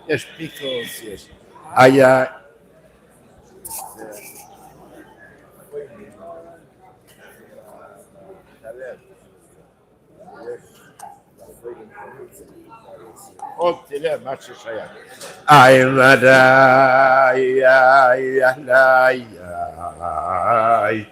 יש פיקוס, יש. היה... עוד תראה מה ששייך. איי ודאי, איי, איי, איי.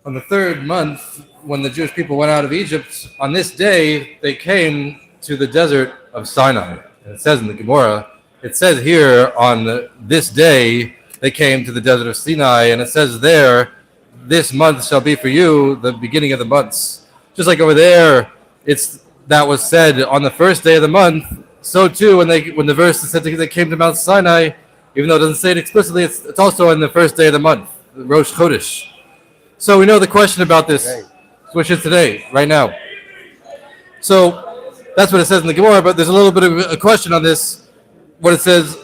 On the third month, when the Jewish people went out of Egypt, on this day they came to the desert of Sinai. And it says in the Gemara, it says here on this day they came to the desert of Sinai, and it says there, this month shall be for you the beginning of the months. Just like over there, that was said on the first day of the month. So too, when the verse said they came to Mount Sinai, even though it doesn't say it explicitly, it's also on the first day of the month, Rosh Chodesh. So we know the question about this, which is today, right now. So that's what it says in the Gemara, but there's a little bit of a question on this. What it says,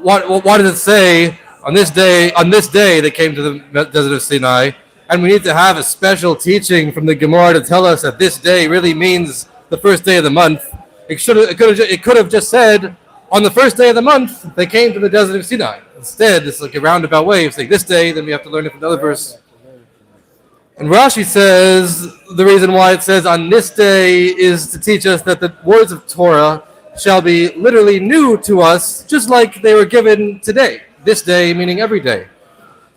why does it say on this day they came to the desert of Sinai? And we need to have a special teaching from the Gemara to tell us that this day really means the first day of the month. It could have just said on the first day of the month they came to the desert of Sinai. Instead, it's like a roundabout way of saying this day. Then we have to learn it from another verse. And Rashi says the reason why it says on this day is to teach us that the words of Torah shall be literally new to us, just like they were given today. This day meaning every day.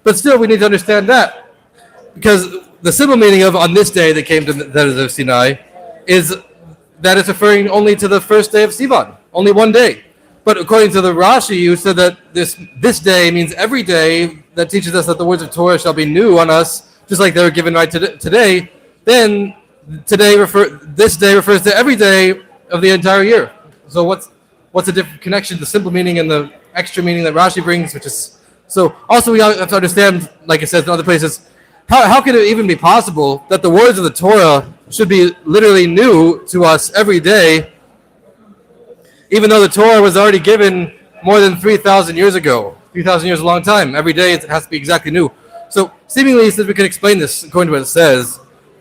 But still, we need to understand that, because the simple meaning of on this day they came to the desert of Sinai is that it's referring only to the first day of Sivan, only one day. But according to the Rashi, who said that this day means every day, that teaches us that the words of Torah shall be new on us, just like they were given right today, then this day refers to every day of the entire year. So what's the different connection, the simple meaning and the extra meaning that Rashi brings, which is so. Also, we have to understand, like it says in other places, how can it even be possible that the words of the Torah should be literally new to us every day, even though the Torah was already given more than 3,000 years ago? 3,000 years is a long time. Every day it has to be exactly new. So seemingly, since we can explain this according to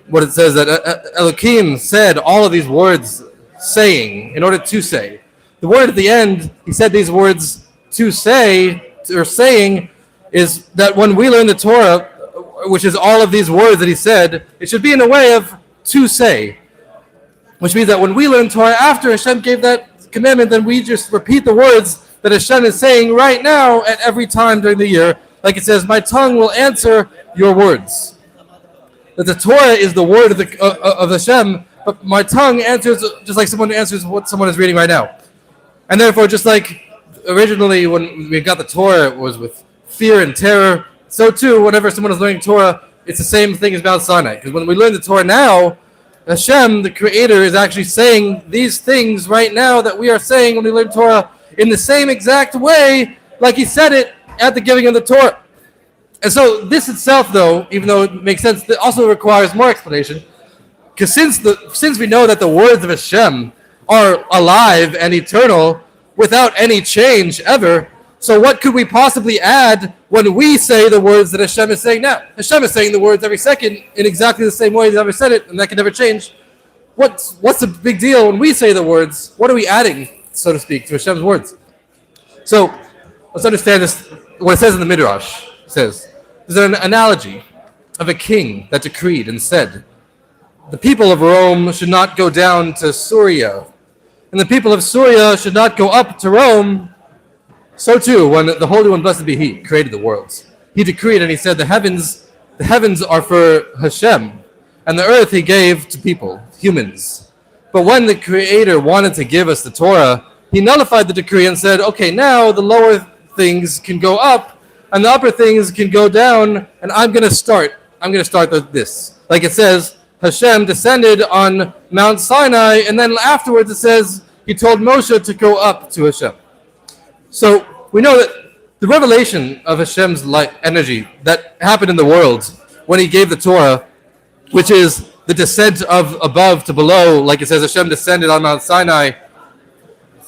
what it says that Elohim said all of these words saying in order to say. The word at the end, he said these words to say, or saying, is that when we learn the Torah, which is all of these words that he said, it should be in a way of to say. Which means that when we learn Torah after Hashem gave that commandment, then we just repeat the words that Hashem is saying right now at every time during the year. Like it says, my tongue will answer your words. That the Torah is the word of Hashem, but my tongue answers just like someone answers what someone is reading right now. And therefore, just like originally when we got the Torah, it was with fear and terror, so too, whenever someone is learning Torah, it's the same thing as Mount Sinai. Because when we learn the Torah now, Hashem, the Creator, is actually saying these things right now that we are saying when we learn Torah in the same exact way like he said it at the giving of the Torah. And so this itself, though, even though it makes sense, it also requires more explanation. Because since we know that the words of Hashem are alive and eternal without any change ever, so what could we possibly add when we say the words that Hashem is saying now? Hashem is saying the words every second in exactly the same way He's ever said it, and that can never change. What's the big deal when we say the words? What are we adding, so to speak, to Hashem's words? So let's understand this. What it says in the Midrash says, there's an analogy of a king that decreed and said, the people of Rome should not go down to Syria, and the people of Syria should not go up to Rome. So too, when the Holy One, blessed be He, created the worlds, He decreed and He said, the heavens are for Hashem, and the earth He gave to people, humans. But when the Creator wanted to give us the Torah, He nullified the decree and said, okay, now the lower things can go up, and the upper things can go down, and I'm going to start with this. Like it says, Hashem descended on Mount Sinai, and then afterwards it says, He told Moshe to go up to Hashem. So we know that the revelation of Hashem's light energy that happened in the world when He gave the Torah, which is the descent of above to below, like it says Hashem descended on Mount Sinai,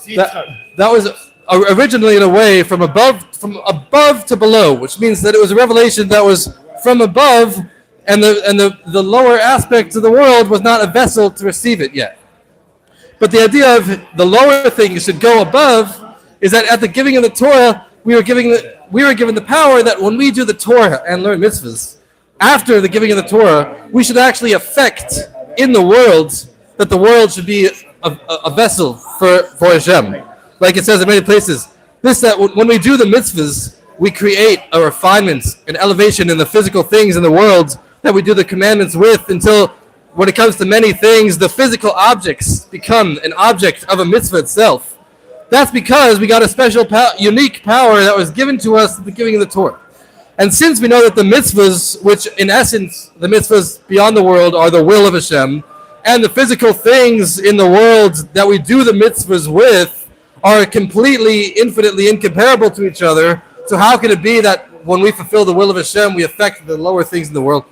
that was originally in a way from above to below, which means that it was a revelation that was from above, and the lower aspect of the world was not a vessel to receive it yet. But the idea of the lower things should go above is that at the giving of the Torah, we were given the power that when we do the Torah and learn mitzvahs, after the giving of the Torah, we should actually affect in the world that the world should be a vessel for Hashem. Like it says in many places, that when we do the mitzvahs, we create a refinement, an elevation in the physical things in the world that we do the commandments with, until when it comes to many things, the physical objects become an object of a mitzvah itself. That's because we got a special, unique power that was given to us at the giving of the Torah. And since we know that the mitzvahs, which in essence, the mitzvahs beyond the world are the will of Hashem, and the physical things in the world that we do the mitzvahs with are completely, infinitely incomparable to each other, so how can it be that when we fulfill the will of Hashem, we affect the lower things in the world?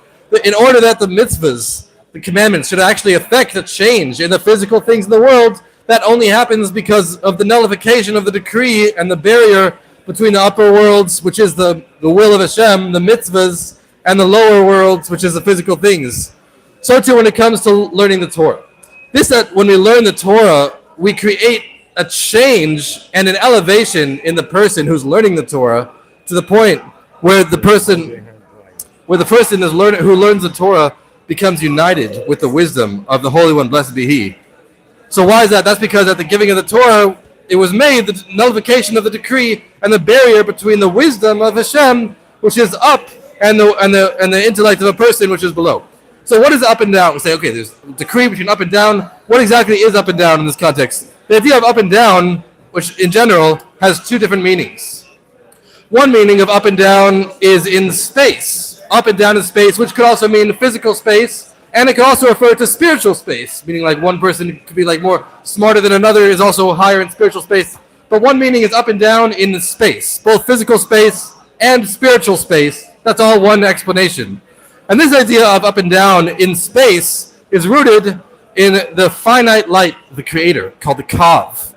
In order that the mitzvahs, the commandments, should actually affect a change in the physical things in the world, that only happens because of the nullification of the decree and the barrier between the upper worlds, which is the will of Hashem, the mitzvahs, and the lower worlds, which is the physical things. So too when it comes to learning the Torah. That when we learn the Torah, we create a change and an elevation in the person who's learning the Torah, to the point where the person who learns the Torah becomes united with the wisdom of the Holy One, blessed be He. So why is that? That's because at the giving of the Torah, it was made the nullification of the decree and the barrier between the wisdom of Hashem, which is up, and the intellect of a person, which is below. So what is up and down? We say, okay, there's a decree between up and down. What exactly is up and down in this context? The idea of up and down, which in general has two different meanings. One meaning of up and down is in space. Up and down in space, which could also mean physical space, and it could also refer to spiritual space, meaning like one person could be like more smarter than another, is also higher in spiritual space. But one meaning is up and down in space, both physical space and spiritual space. That's all one explanation. And this idea of up and down in space is rooted in the finite light of the Creator, called the Kav.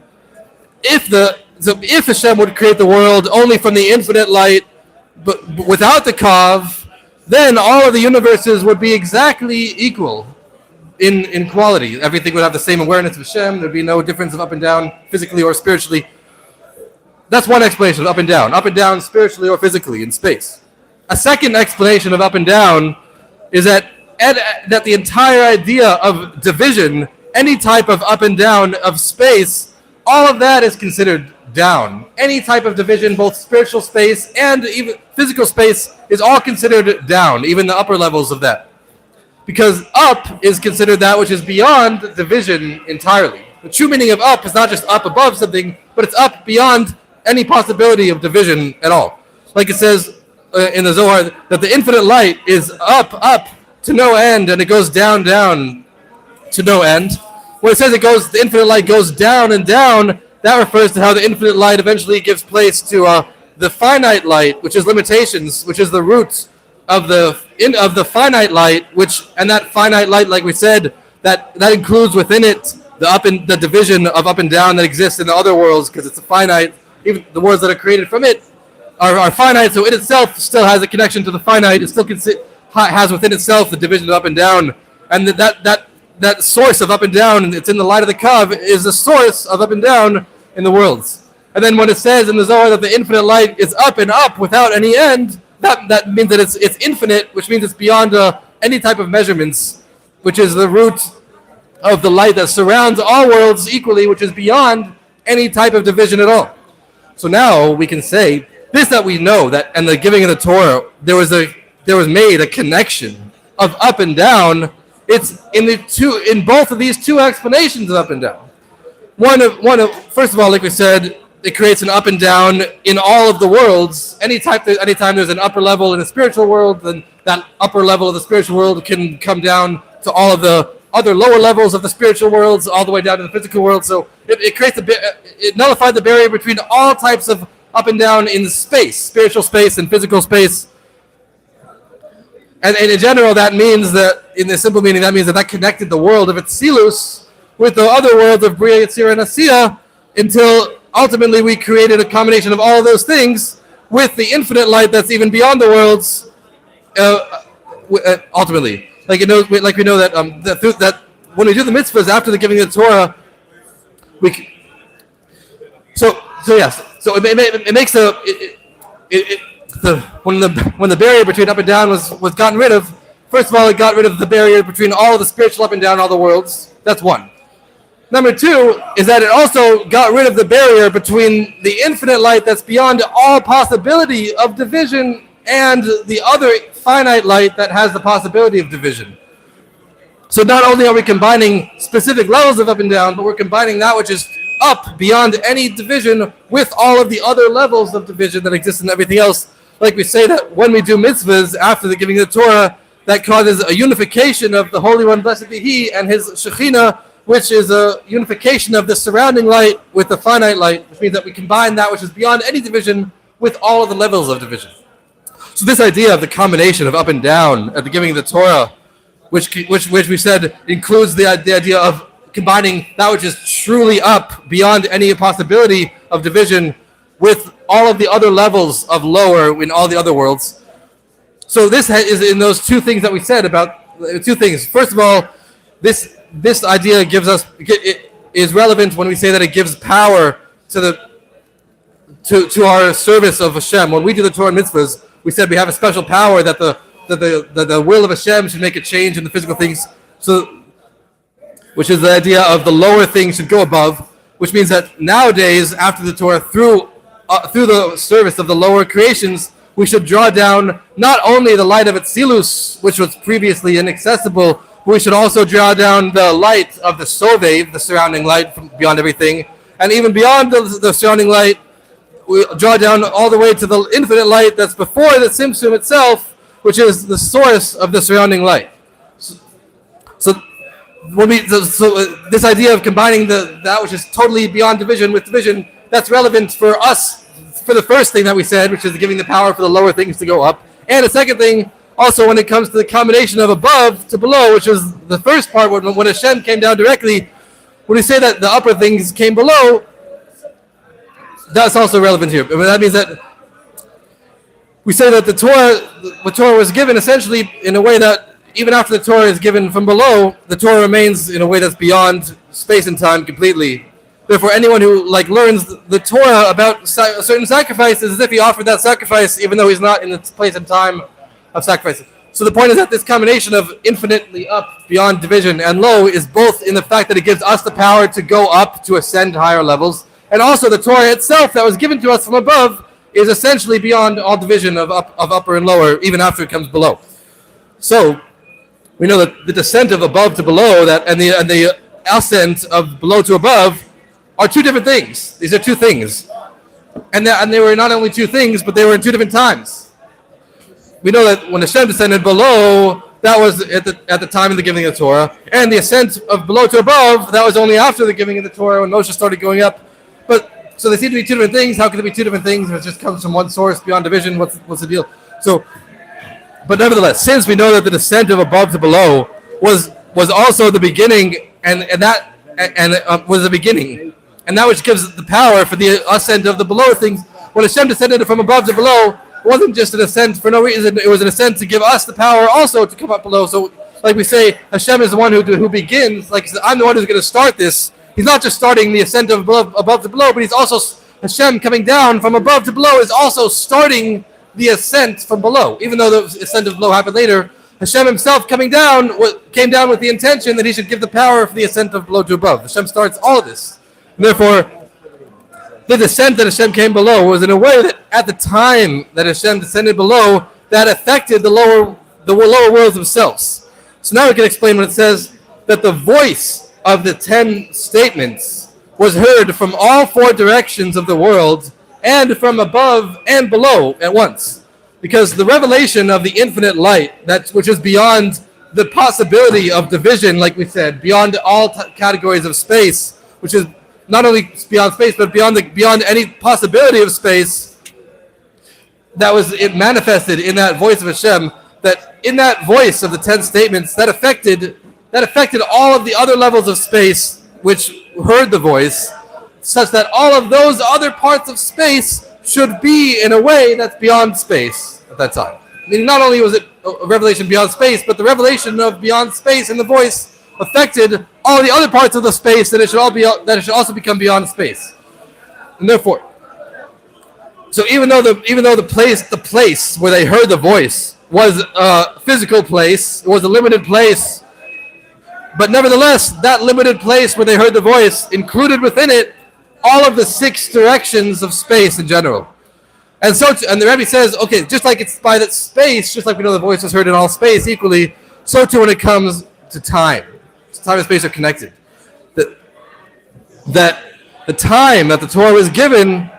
If Hashem would create the world only from the infinite light, but without the Kav, then all of the universes would be exactly equal in quality. Everything would have the same awareness of Hashem. There'd be no difference of up and down, physically or spiritually. That's one explanation of up and down spiritually or physically in space. A second explanation of up and down is that the entire idea of division, any type of up and down of space, all of that is considered down. Any type of division, both spiritual space and even physical space, is all considered down, even the upper levels of that. Because up is considered that which is beyond division entirely. The true meaning of up is not just up above something, but it's up beyond any possibility of division at all. Like it says in the Zohar, that the infinite light is up to no end, and it goes down to no end. When it says the infinite light goes down and down, that refers to how the infinite light eventually gives place to the finite light, which is limitations, which is the root of the finite light, and that finite light, like we said, that includes within it the division of up and down that exists in the other worlds, because it's a finite. Even the worlds that are created from it are finite, so it itself still has a connection to the finite. It still has within itself the division of up and down, and that source of up and down, and it's in the light of the Kav, is the source of up and down in the worlds. And then when it says in the Zohar that the infinite light is up and up without any end, that means that it's infinite, which means it's beyond any type of measurements, which is the root of the light that surrounds all worlds equally, which is beyond any type of division at all. So now we can say this, that we know that in the giving of the Torah there was made a connection of up and down. It's in both of these two explanations of up and down. First of all, like we said, it creates an up and down in all of the worlds. Anytime there's an upper level in the spiritual world, then that upper level of the spiritual world can come down to all of the other lower levels of the spiritual worlds, all the way down to the physical world. So it creates it nullified the barrier between all types of up and down in space, spiritual space and physical space. And in general, that means that, in the simple meaning, that means that connected the world of Atzilus with the other worlds of Bria, Yetzirah, and Asiya, until ultimately we created a combination of all of those things with the infinite light that's even beyond the worlds. Ultimately, we know that when we do the mitzvahs after the giving of the Torah, it makes when the barrier between up and down was gotten rid of. First of all, it got rid of the barrier between all of the spiritual up and down, all the worlds. That's one. Number two is that it also got rid of the barrier between the infinite light that's beyond all possibility of division and the other finite light that has the possibility of division. So not only are we combining specific levels of up and down, but we're combining that which is up beyond any division with all of the other levels of division that exist in everything else. Like we say that when we do mitzvahs after the giving of the Torah, that causes a unification of the Holy One, blessed be He, and His Shekhinah, which is a unification of the surrounding light with the finite light, which means that we combine that which is beyond any division with all of the levels of division. So this idea of the combination of up and down at the giving of the Torah, which we said includes the idea of combining that which is truly up beyond any possibility of division with all of the other levels of lower in all the other worlds. So this is in those two things that we said about two things. First of all, this idea is relevant when we say that it gives power to our service of Hashem. When we do the Torah and mitzvahs, we said we have a special power that the will of Hashem should make a change in the physical things. So, which is the idea of the lower things should go above, which means that nowadays, after the Torah, through the service of the lower creations, we should draw down not only the light of Atzilus, which was previously inaccessible, but we should also draw down the light of the Sovev, the surrounding light from beyond everything, and even beyond the surrounding light, we draw down all the way to the infinite light that's before the Tzimtzum itself, which is the source of the surrounding light. So this idea of combining that which is totally beyond division with division, that's relevant for us, for the first thing that we said, which is giving the power for the lower things to go up. And the second thing, also when it comes to the combination of above to below, which was the first part when Hashem came down directly, when we say that the upper things came below, that's also relevant here. But that means that we say that the Torah was given essentially in a way that even after the Torah is given from below, the Torah remains in a way that's beyond space and time completely. Therefore, anyone who learns the Torah about a certain sacrifice is as if he offered that sacrifice, even though he's not in the place and time of sacrifice. So the point is that this combination of infinitely up, beyond division, and low is both in the fact that it gives us the power to go up, to ascend higher levels, and also the Torah itself that was given to us from above is essentially beyond all division of upper and lower, even after it comes below. So we know that the descent of above to below and the ascent of below to above are two different things. These are two things. And they were not only two things, but they were in two different times. We know that when Hashem descended below, that was at the time of the giving of the Torah. And the ascent of below to above, that was only after the giving of the Torah when Moshe started going up. But So they seem to be two different things. How can it be two different things? If it just comes from one source beyond division, what's the deal? So, but nevertheless, since we know that the descent of above to below was also the beginning, and was the beginning, and that which gives the power for the ascent of the below things. When Hashem descended from above to below, it wasn't just an ascent for no reason. It was an ascent to give us the power also to come up below. So, like we say, Hashem is the one who begins. Like he said, I'm the one who's going to start this. He's not just starting the ascent of above to below, but he's also Hashem coming down from above to below is also starting the ascent from below. Even though the ascent of below happened later, Hashem himself came down with the intention that he should give the power for the ascent of below to above. Hashem starts all of this. And therefore, the descent that Hashem came below was in a way that at the time that Hashem descended below, that affected the lower worlds themselves. So now we can explain when it says that the voice of the 10 statements was heard from all 4 directions of the world and from above and below at once. Because the revelation of the infinite light, which is beyond the possibility of division, like we said, beyond all categories of space, which is not only beyond space, but beyond any possibility of space, it manifested in that voice of Hashem, that in that voice of the 10 statements, that affected all of the other levels of space which heard the voice, such that all of those other parts of space should be in a way that's beyond space at that time. I mean, not only was it a revelation beyond space, but the revelation of beyond space in the voice affected all the other parts of the space that it should also become beyond space. And therefore, so even though the place where they heard the voice was a physical place, it was a limited place, but nevertheless, that limited place where they heard the voice included within it all of the 6 directions of space in general. And the Rebbe says, okay, just like it's by that space, just like we know the voice was heard in all space equally, so too when it comes to time. Time and space are connected. That the time that the Torah was given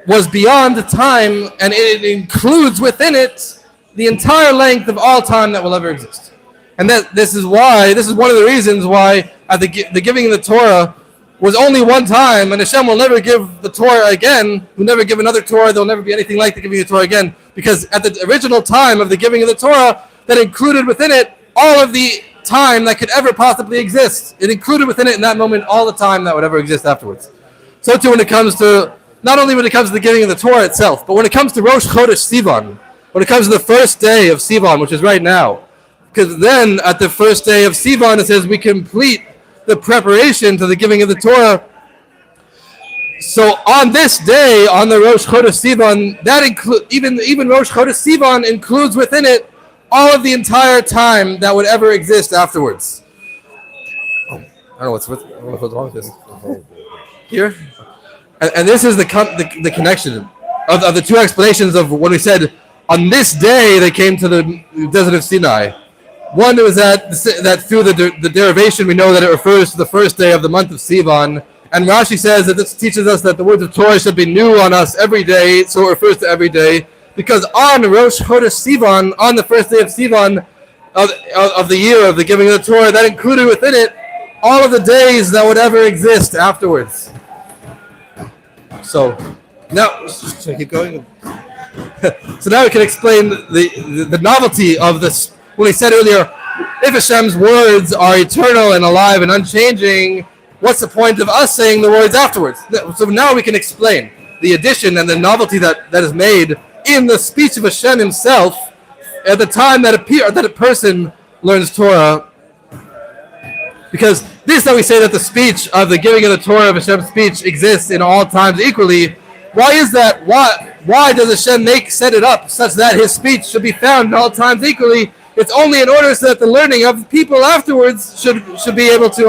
was beyond the time, and it includes within it the entire length of all time that will ever exist. And this is one of the reasons why at the giving of the Torah was only one time, and Hashem will never give the Torah again. Will never give another Torah. There will never be anything like the giving of the Torah again, because at the original time of the giving of the Torah, that included within it all of the time that could ever possibly exist. It included within it in that moment all the time that would ever exist afterwards. So too when it comes to, not only when it comes to the giving of the Torah itself, but when it comes to Rosh Chodesh Sivan, when it comes to the first day of Sivan, which is right now, because then at the first day of Sivan it says we complete the preparation to the giving of the Torah. So on this day, on the Rosh Chodesh Sivan, that even Rosh Chodesh Sivan includes within it all of the entire time that would ever exist afterwards. I don't know what's wrong with this. Here? And this is the connection of the 2 explanations of when we said, on this day they came to the desert of Sinai. One was that through the derivation we know that it refers to the first day of the month of Sivan. And Rashi says that this teaches us that the words of Torah should be new on us every day, so it refers to every day. Because on Rosh Chodesh Sivan, on the first day of Sivan of the year of the giving of the Torah, that included within it all of the days that would ever exist afterwards. So now, should I keep going? So now we can explain the novelty of this. When we said earlier, if Hashem's words are eternal and alive and unchanging, what's the point of us saying the words afterwards? So now we can explain the addition and the novelty that is made in the speech of Hashem himself at the time that a person learns Torah. Because this that we say that the speech of the giving of the Torah of Hashem's speech exists in all times equally. Why is that? Why does Hashem set it up such that his speech should be found in all times equally? It's only in order so that the learning of people afterwards should be able to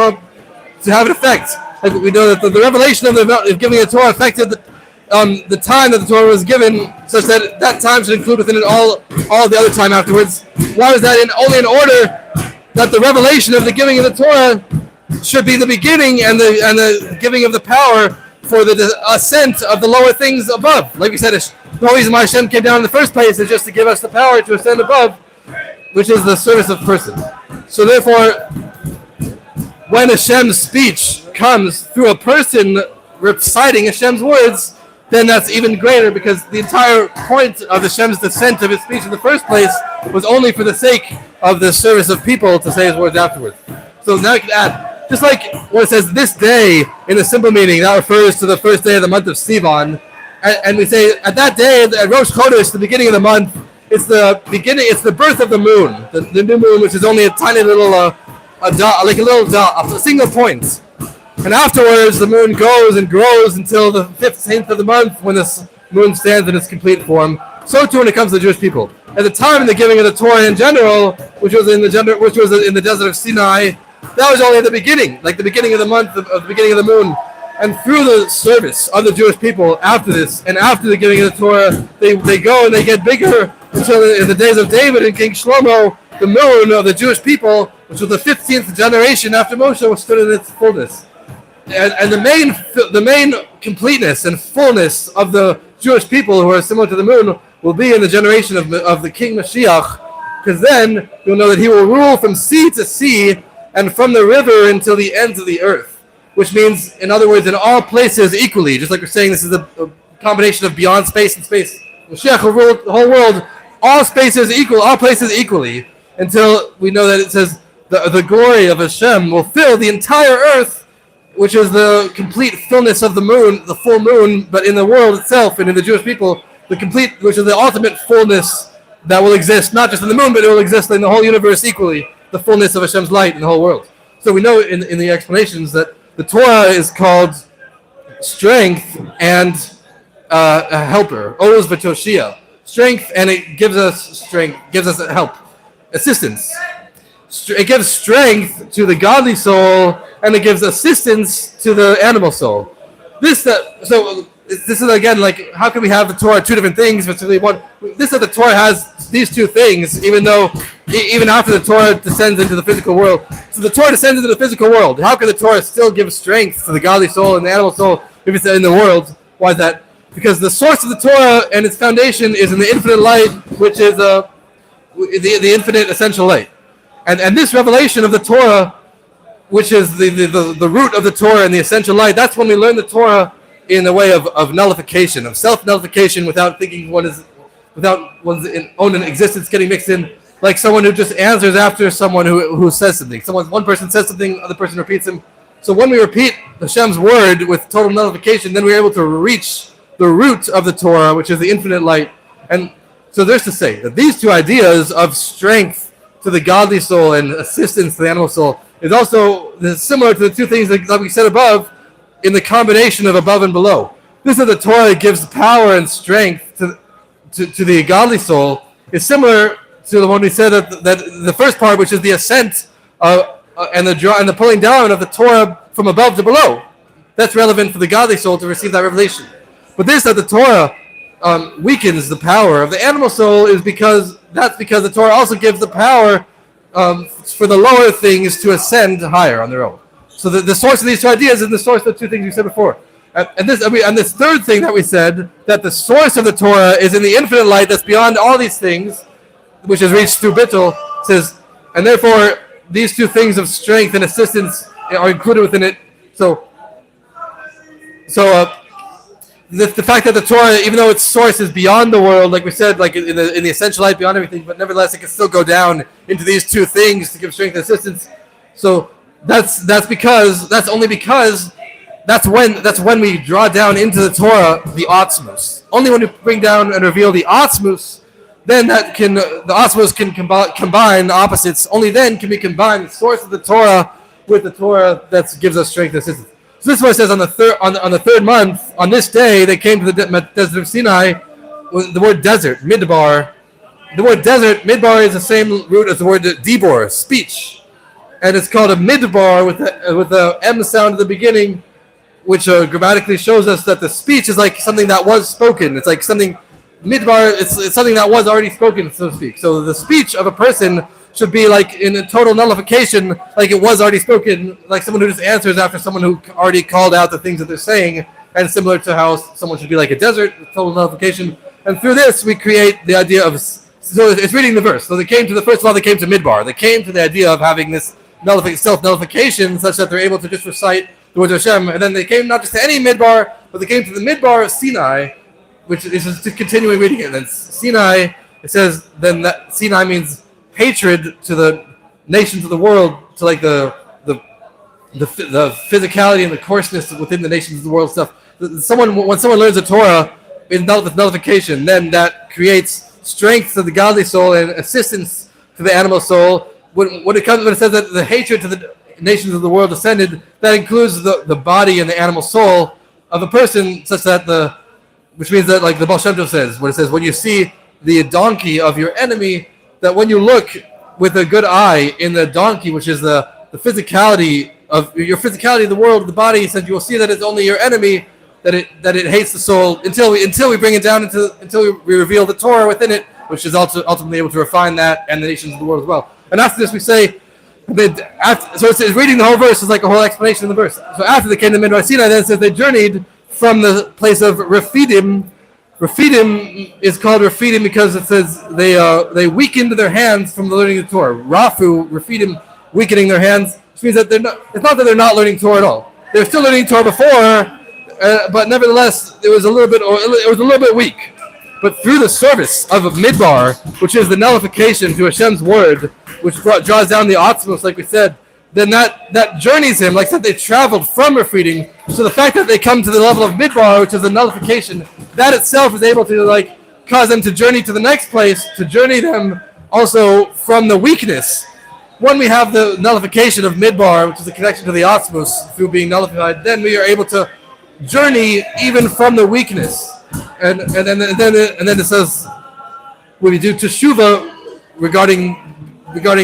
have an effect. Like we know that the revelation of the giving of the Torah affected the time that the Torah was given, such that time should include within it all the other time afterwards. Why is that? Only in order that the revelation of the giving of the Torah should be the beginning and the giving of the power for the ascent of the lower things above. Like we said, the reason why Hashem came down in the first place is just to give us the power to ascend above, which is the service of person. So therefore, when Hashem's speech comes through a person, reciting Hashem's words, then that's even greater, because the entire point of Hashem's descent of his speech in the first place was only for the sake of the service of people to say his words afterwards. So now you can add, just like when it says this day in the simple meaning, that refers to the first day of the month of Sivan, and we say at that day, at Rosh Chodesh, the beginning of the month, it's the beginning, it's the birth of the moon, the new moon, which is only a tiny little, a dot, like a little dot, a single point. And afterwards, the moon goes and grows until the 15th of the month, when this moon stands in its complete form. So too when it comes to the Jewish people. At the time of the giving of the Torah in general, which was in the desert of Sinai, that was only at the beginning, like the beginning of the month, of the beginning of the moon. And through the service of the Jewish people after this, and after the giving of the Torah, they go and they get bigger until in the days of David and King Shlomo, the moon of the Jewish people, which was the 15th generation after Moshe, was stood in its fullness. And the main completeness and fullness of the Jewish people who are similar to the moon will be in the generation of the King Mashiach, because then you'll know that he will rule from sea to sea and from the river until the ends of the earth. Which means, in other words, in all places equally. Just like we're saying, this is a combination of beyond space and space. Mashiach will rule the whole world, all spaces equal, all places equally, until we know that it says the glory of Hashem will fill the entire earth, which is the complete fullness of the moon, the full moon, but in the world itself and in the Jewish people, the complete, which is the ultimate fullness that will exist, not just in the moon, but it will exist in the whole universe equally, the fullness of Hashem's light in the whole world. So we know in the explanations that the Torah is called strength and a helper, Oz v'toshia. Strength, and it gives us strength, gives us help, assistance. It gives strength to the godly soul, and it gives assistance to the animal soul. This is again like, how can we have the Torah two different things? But really one. This that the Torah has these two things, even after the Torah descends into the physical world. So the Torah descends into the physical world. How can the Torah still give strength to the godly soul and the animal soul if it's in the world? Why is that? Because the source of the Torah and its foundation is in the infinite light, which is the infinite essential light. And this revelation of the Torah, which is the root of the Torah and the essential light, that's when we learn the Torah in the way of nullification, of self-nullification, without thinking without one's own existence getting mixed in, like someone who just answers after someone who says something. One person says something, other person repeats him. So when we repeat Hashem's word with total nullification, then we're able to reach the root of the Torah, which is the infinite light. And so there's to say that these two ideas of strength to the godly soul and assistance to the animal soul is also similar to the two things that we said above, in the combination of above and below. This is the Torah gives power and strength to the godly soul, is similar to the one we said that the first part, which is the ascent and the pulling down of the Torah from above to below. That's relevant for the godly soul to receive that revelation. But this that the Torah weakens the power of the animal soul is because the Torah also gives the power for the lower things to ascend higher on their own. So the source of these two ideas is the source of the two things we said before. And this third thing that we said, that the source of the Torah is in the infinite light that's beyond all these things, which is reached through Bittul, says, and therefore these two things of strength and assistance are included within it. So the fact that the Torah, even though its source is beyond the world, like we said, like in the essential light beyond everything, but nevertheless it can still go down into these two things to give strength and assistance. So that's when we draw down into the Torah the Awtsmoos. Only when we bring down and reveal the Awtsmoos, then the Awtsmoos can combine the opposites. Only then can we combine the source of the Torah with the Torah that gives us strength and assistance. So this is what it says on the third month, on this day they came to the desert of Sinai. The word desert, midbar. The word desert, midbar, is the same root as the word dibor, speech. And it's called a midbar with the M sound at the beginning, which grammatically shows us that the speech is like something that was spoken. It's like something, midbar, it's something that was already spoken, so to speak. So the speech of a person should be like in a total nullification, like it was already spoken, like someone who just answers after someone who already called out the things that they're saying, and similar to how someone should be like a desert, total nullification. And through this, we create the idea of, so it's reading the verse. So they came to they came to midbar. They came to the idea of having this self-nullification such that they're able to just recite the words of Hashem. And then they came not just to any midbar, but they came to the midbar of Sinai, which is just continuing reading it. And then Sinai, it says, then that Sinai means hatred to the nations of the world, to like the physicality and the coarseness within the nations of the world stuff. When someone learns the Torah with nullification, then that creates strength to the godly soul and assistance to the animal soul. When it says that the hatred to the nations of the world descended, that includes the body and the animal soul of a person, such that which means that, like the Baal Shem Tov says, when it says, when you see the donkey of your enemy, that when you look with a good eye in the donkey, which is the physicality of the world, the body, he said, you will see that it's only your enemy, that it hates the soul until we bring it down until we reveal the Torah within it, which is also ultimately able to refine that and the nations of the world as well. And after this, we say, so it's reading the whole verse is like a whole explanation of the verse. So after they came to Midbar Sinai, then it says they journeyed from the place of Rephidim. Rephidim is called Rephidim because it says they weakened their hands from the learning of the Torah. Rafu, Rephidim, weakening their hands, which means that it's not that they're not learning Torah at all. They were still learning Torah before, but nevertheless, it was a little bit weak. But through the service of a midbar, which is the nullification to Hashem's word, which draws down the Awtsmoos, like we said, then that journeys him. Like I said, they traveled from Rephidim. So the fact that they come to the level of midbar, which is the nullification, that itself is able to cause them to journey to the next place, to journey them also from the weakness. When we have the nullification of midbar, which is the connection to the Awtsmoos through being nullified, then we are able to journey even from the weakness. And then it says when we do teshuvah regarding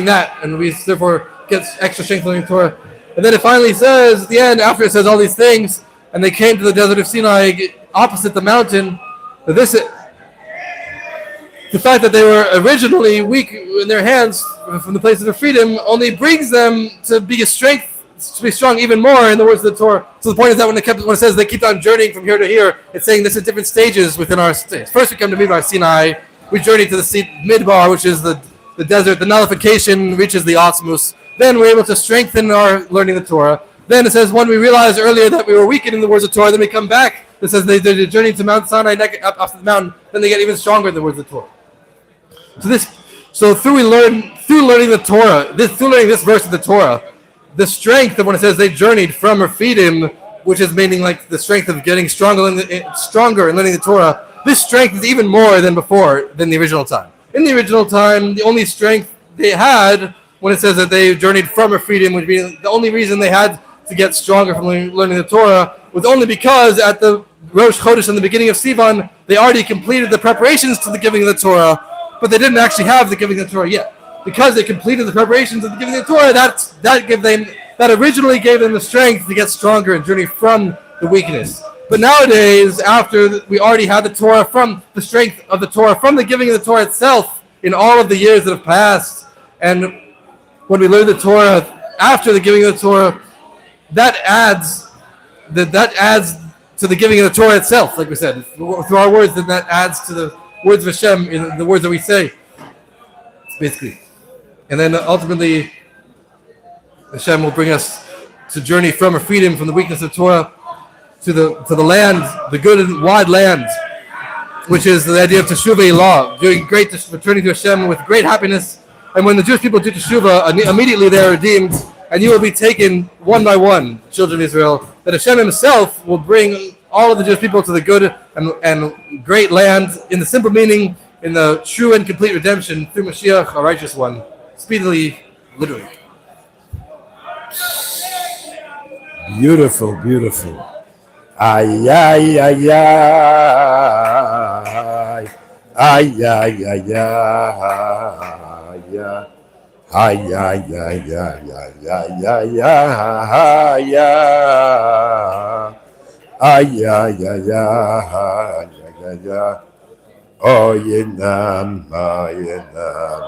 that, and we therefore get extra strength in the Torah. And then it finally says at the end, after it says all these things, and they came to the desert of Sinai opposite the mountain. The fact that they were originally weak in their hands from the place of their freedom only brings them to be strong even more in the words of the Torah. So the point is that when it says they keep on journeying from here to here, it's saying this is different stages within our states. First we come to Midbar Sinai, we journey to the Midbar, which is the desert. The nullification reaches the Awtsmoos. Then we're able to strengthen our learning the Torah. Then it says when we realized earlier that we were weakened in the words of Torah, then we come back. It says they journey to Mount Sinai up the mountain, then they get even stronger in the words of Torah. Through learning the Torah, through learning this verse of the Torah, the strength of when it says they journeyed from Rephidim, which is meaning like the strength of getting stronger and learning the Torah, this strength is even more than before, than the original time. In the original time, the only strength they had when it says that they journeyed from Rephidim would be the only reason they had to get stronger from learning the Torah was only because at the Rosh Chodesh in the beginning of Sivan, they already completed the preparations to the giving of the Torah, but they didn't actually have the giving of the Torah yet. Because they completed the preparations of the giving of the Torah, that originally gave them the strength to get stronger and journey from the weakness. But nowadays, after we already had the Torah from the strength of the Torah, from the giving of the Torah itself, in all of the years that have passed, and when we learn the Torah after the giving of the Torah, that adds to the giving of the Torah itself, like we said, through our words, then that adds to the words of Hashem in the words that we say, basically. And then ultimately, Hashem will bring us to journey from a freedom from the weakness of Torah to the land, the good and wide land, which is the idea of teshuvah law, doing great, returning to Hashem with great happiness. And when the Jewish people do teshuvah, immediately they are redeemed, and you will be taken one by one, children of Israel. That Hashem Himself will bring all of the Jewish people to the good and great land, in the simple meaning, in the true and complete redemption through Mashiach, a righteous one, speedily, literally. Beautiful, beautiful. Ay, ay, ay, ay. Ay, ay, ay, ay. Ay, ay, ay, ay, ay, ay, ay, ay. Ay, ay, ay, ay, ay, ay. Oh, yenam,